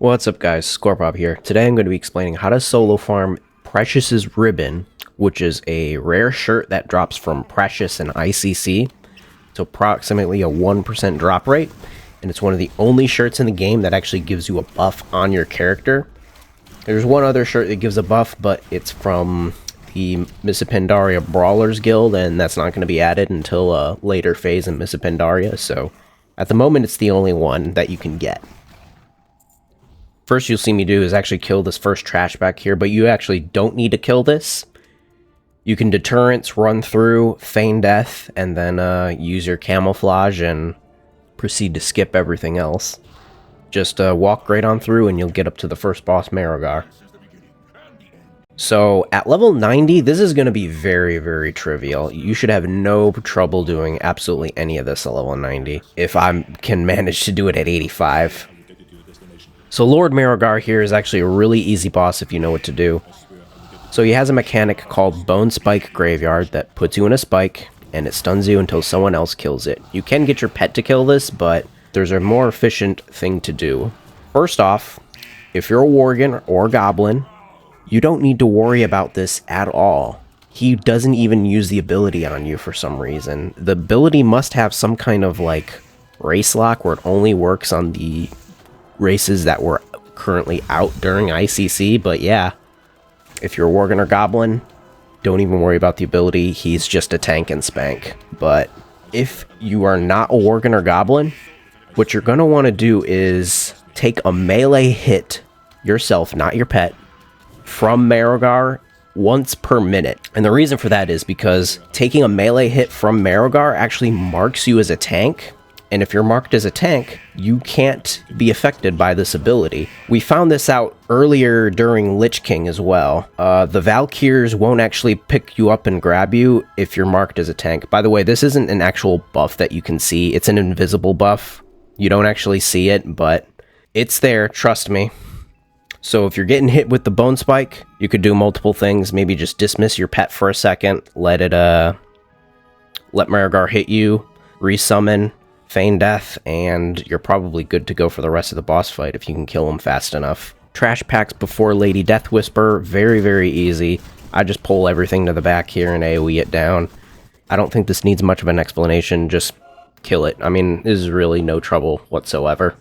What's up guys, Scorpop here. Today I'm going to be explaining how to solo farm Precious's Ribbon, which is a rare shirt that drops from Precious and ICC to approximately a 1% drop rate, and it's one of the only shirts in the game that actually gives you a buff on your character. There's one other shirt that gives a buff, but it's from the Miss Pandaria Brawlers Guild, and that's not going to be added until a later phase in Miss Pandaria, so at the moment it's the only one that you can get. First you'll see me do is actually kill this first trash back here, but you actually don't need to kill this. You can deterrence, run through, feign death, and then use your camouflage and proceed to skip everything else. Just walk right on through and you'll get up to the first boss, Marrowgar. So at level 90, this is going to be very, very trivial. You should have no trouble doing absolutely any of this at level 90, if I can manage to do it at 85. So Lord Marrowgar here is actually a really easy boss if you know what to do. So he has a mechanic called Bone Spike Graveyard that puts you in a spike, and it stuns you until someone else kills it. You can get your pet to kill this, but there's a more efficient thing to do. First off, if you're a Worgen or a Goblin, you don't need to worry about this at all. He doesn't even use the ability on you for some reason. The ability must have some kind of like race lock where it only works on the races that were currently out during ICC, but yeah, if you're a Worgen or Goblin, don't even worry about the ability. He's just a tank and spank. But if you are not a Worgen or Goblin, what you're going to want to do is take a melee hit yourself, not your pet, from Marrowgar once per minute. And the reason for that is because taking a melee hit from Marrowgar actually marks you as a tank. And if you're marked as a tank, you can't be affected by this ability. We found this out earlier during Lich King as well. The Valkyrs won't actually pick you up and grab you if you're marked as a tank. By the way, this isn't an actual buff that you can see. It's an invisible buff. You don't actually see it, but it's there, trust me. So if you're getting hit with the Bone Spike, you could do multiple things. Maybe just dismiss your pet for a second, let Marrowgar hit you, resummon, feign death, and you're probably good to go for the rest of the boss fight if you can kill him fast enough. Trash packs before Lady Deathwhisper, very, very easy. I just pull everything to the back here and AoE it down. I don't think this needs much of an explanation, just kill it. I mean, this is really no trouble whatsoever.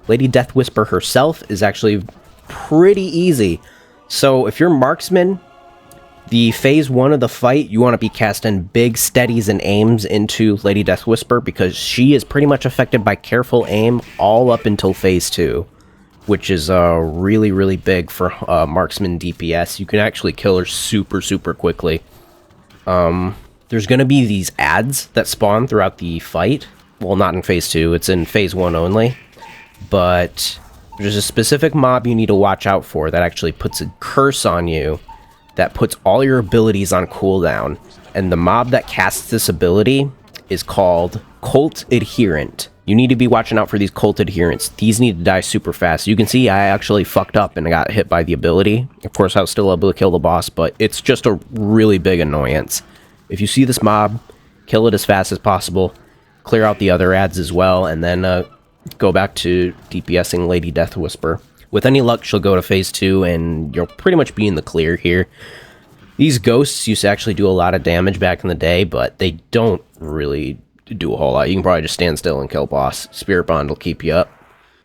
Lady Deathwhisper herself is actually pretty easy. So if you're marksman, the phase 1 of the fight, you want to be casting big steadies and aims into Lady Deathwhisper because she is pretty much affected by careful aim all up until phase 2, which is really, really big for marksman DPS. You can actually kill her super, super quickly. There's going to be these ads that spawn throughout the fight. Well, not in phase 2, it's in phase 1 only. But there's a specific mob you need to watch out for that actually puts a curse on you that puts all your abilities on cooldown, and the mob that casts this ability is called Cult Adherent. You need to be watching out for these Cult Adherents. These need to die super fast. You can see I actually fucked up and I got hit by the ability. Of course, I was still able to kill the boss, but it's just a really big annoyance. If you see this mob, kill it as fast as possible, clear out the other ads as well, and then go back to DPSing Lady Deathwhisper. With any luck, she'll go to phase 2, and you'll pretty much be in the clear here. These ghosts used to actually do a lot of damage back in the day, but they don't really do a whole lot. You can probably just stand still and kill boss. Spirit Bond will keep you up.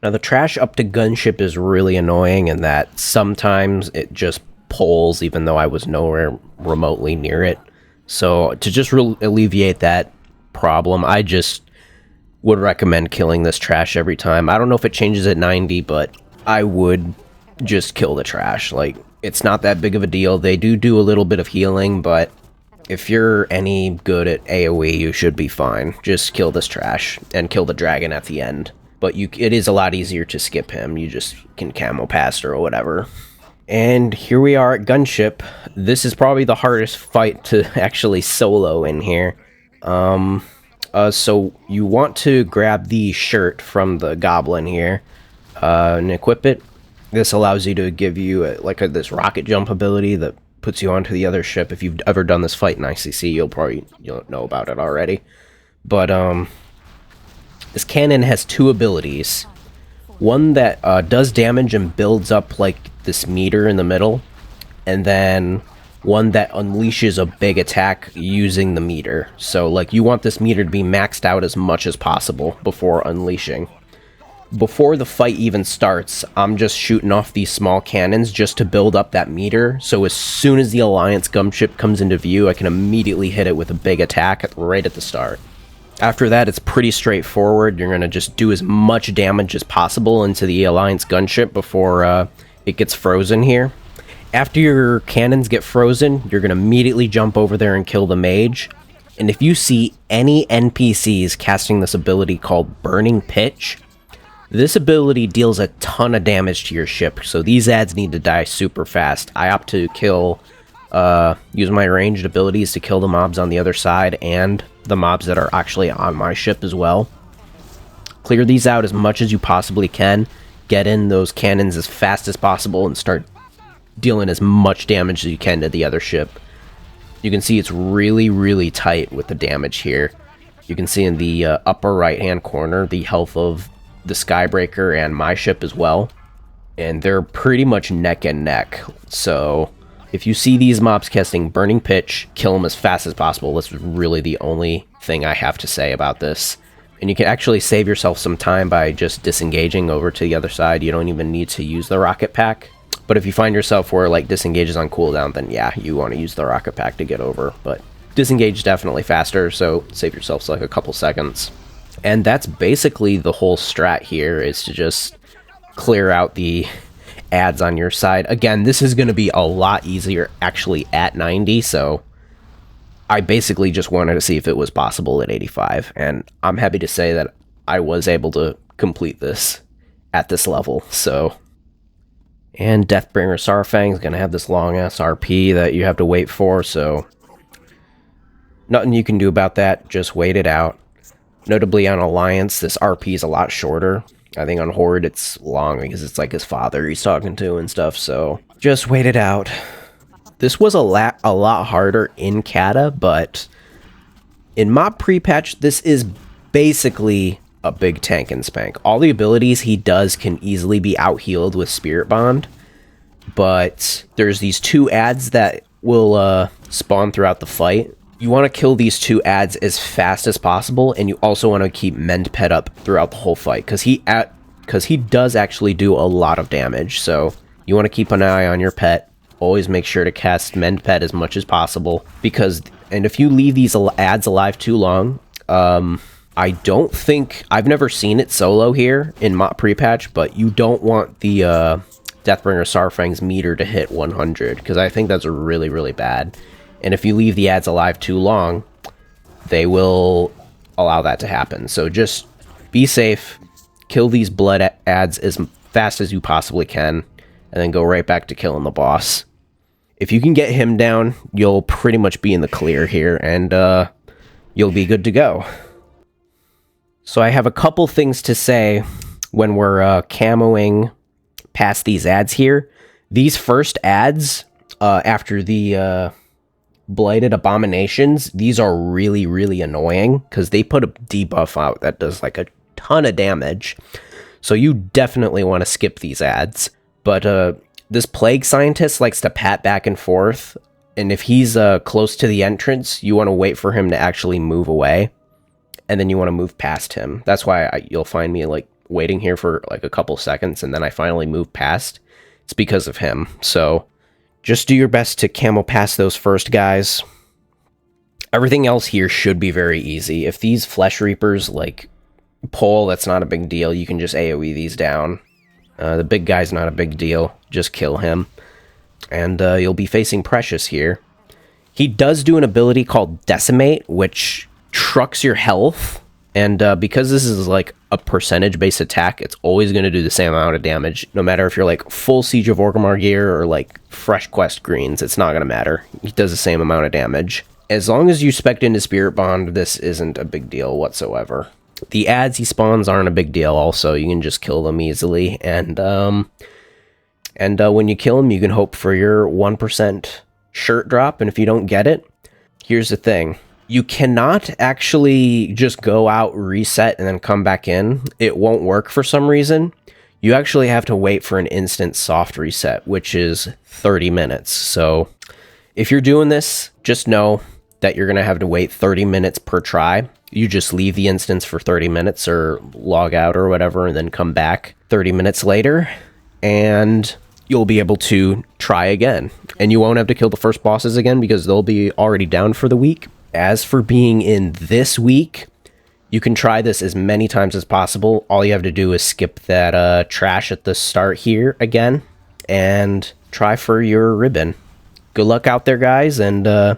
Now, the trash up to Gunship is really annoying in that sometimes it just pulls, even though I was nowhere remotely near it. So, to just alleviate that problem, I just would recommend killing this trash every time. I don't know if it changes at 90, but I would just kill the trash. Like, it's not that big of a deal. They do a little bit of healing, but if you're any good at AoE, you should be fine. Just kill this trash and kill the dragon at the end. But it is a lot easier to skip him. You just can camo past or whatever. And here we are at Gunship. This is probably the hardest fight to actually solo in here. So you want to grab the shirt from the goblin here. And equip it. This allows you to give you this rocket jump ability that puts you onto the other ship. If you've ever done this fight in ICC, you'll know about it already. But this cannon has 2 abilities. One that does damage and builds up like this meter in the middle, and then one that unleashes a big attack using the meter. So like you want this meter to be maxed out as much as possible before unleashing. Before the fight even starts, I'm just shooting off these small cannons just to build up that meter, so as soon as the Alliance gunship comes into view, I can immediately hit it with a big attack right at the start. After that, it's pretty straightforward. You're going to just do as much damage as possible into the Alliance gunship before it gets frozen here. After your cannons get frozen, you're going to immediately jump over there and kill the mage. And if you see any NPCs casting this ability called Burning Pitch, this ability deals a ton of damage to your ship, so these ads need to die super fast. I opt to kill, use my ranged abilities to kill the mobs on the other side and the mobs that are actually on my ship as well. Clear these out as much as you possibly can. Get in those cannons as fast as possible and start dealing as much damage as you can to the other ship. You can see it's really, really tight with the damage here. You can see in the upper right-hand corner the health of the Skybreaker and my ship as well, and they're pretty much neck and neck. So if you see these mobs casting Burning Pitch, kill them as fast as possible. That's really the only thing I have to say about this. And you can actually save yourself some time by just disengaging over to the other side. You don't even need to use the rocket pack. But if you find yourself where like disengage is on cooldown, then yeah, you want to use the rocket pack to get over. But disengage is definitely faster, so save yourself like a couple seconds. And that's basically the whole strat here, is to just clear out the ads on your side. Again, this is going to be a lot easier actually at 90, so I basically just wanted to see if it was possible at 85, and I'm happy to say that I was able to complete this at this level, so... And Deathbringer Saurfang is going to have this long-ass RP that you have to wait for, so... Nothing you can do about that, just wait it out. Notably on Alliance, this RP is a lot shorter. I think on Horde it's long because it's like his father he's talking to and stuff, so just wait it out. This was a lot harder in Kata, but in MoP pre-patch, this is basically a big tank and spank. All the abilities he does can easily be out-healed with Spirit Bond, but there's these two ads that will spawn throughout the fight. You want to kill these two ads as fast as possible, and you also want to keep Mend Pet up throughout the whole fight, because he does actually do a lot of damage, so you want to keep an eye on your pet. Always make sure to cast Mend Pet as much as possible, and if you leave these ads alive too long, I don't think, I've never seen it solo here in MoP pre-patch, but you don't want the Deathbringer Saurfang's meter to hit 100, because I think that's really, really bad. And if you leave the ads alive too long, they will allow that to happen. So just be safe, kill these blood ads as fast as you possibly can, and then go right back to killing the boss. If you can get him down, you'll pretty much be in the clear here, and you'll be good to go. So I have a couple things to say when we're camoing past these ads here. These first ads, after the... Blighted Abominations, these are really, really annoying because they put a debuff out that does like a ton of damage. So you definitely want to skip these ads. But this Plague Scientist likes to pat back and forth, and if he's close to the entrance, you want to wait for him to actually move away, and then you want to move past him. That's why you'll find me like waiting here for like a couple seconds, and then I finally move past. It's because of him. So just do your best to camo past those first guys. Everything else here should be very easy. If these Flesh Reapers, like, pull, that's not a big deal. You can just AoE these down. The big guy's not a big deal. Just kill him. And you'll be facing Precious here. He does do an ability called Decimate, which trucks your health. And because this is like a percentage-based attack, it's always going to do the same amount of damage. No matter if you're like full Siege of Orgrimmar gear or like fresh quest greens, it's not going to matter. He does the same amount of damage. As long as you spec into Spirit Bond, this isn't a big deal whatsoever. The ads he spawns aren't a big deal also. You can just kill them easily. And when you kill them, you can hope for your 1% shirt drop. And if you don't get it, here's the thing. You cannot actually just go out, reset, and then come back in. It won't work for some reason. you actually have to wait for an instant soft reset, which is 30 minutes. So if you're doing this, just know that you're going to have to wait 30 minutes per try. You just leave the instance for 30 minutes or log out or whatever, and then come back 30 minutes later, and you'll be able to try again. And you won't have to kill the first bosses again because they'll be already down for the week. As for being in this week, you can try this as many times as possible. All you have to do is skip that trash at the start here again and try for your ribbon. Good luck out there, guys, and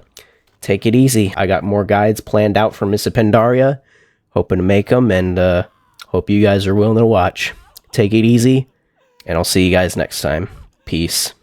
take it easy. I got more guides planned out for Miss Pandaria. Hoping to make them, and hope you guys are willing to watch. Take it easy, and I'll see you guys next time. Peace.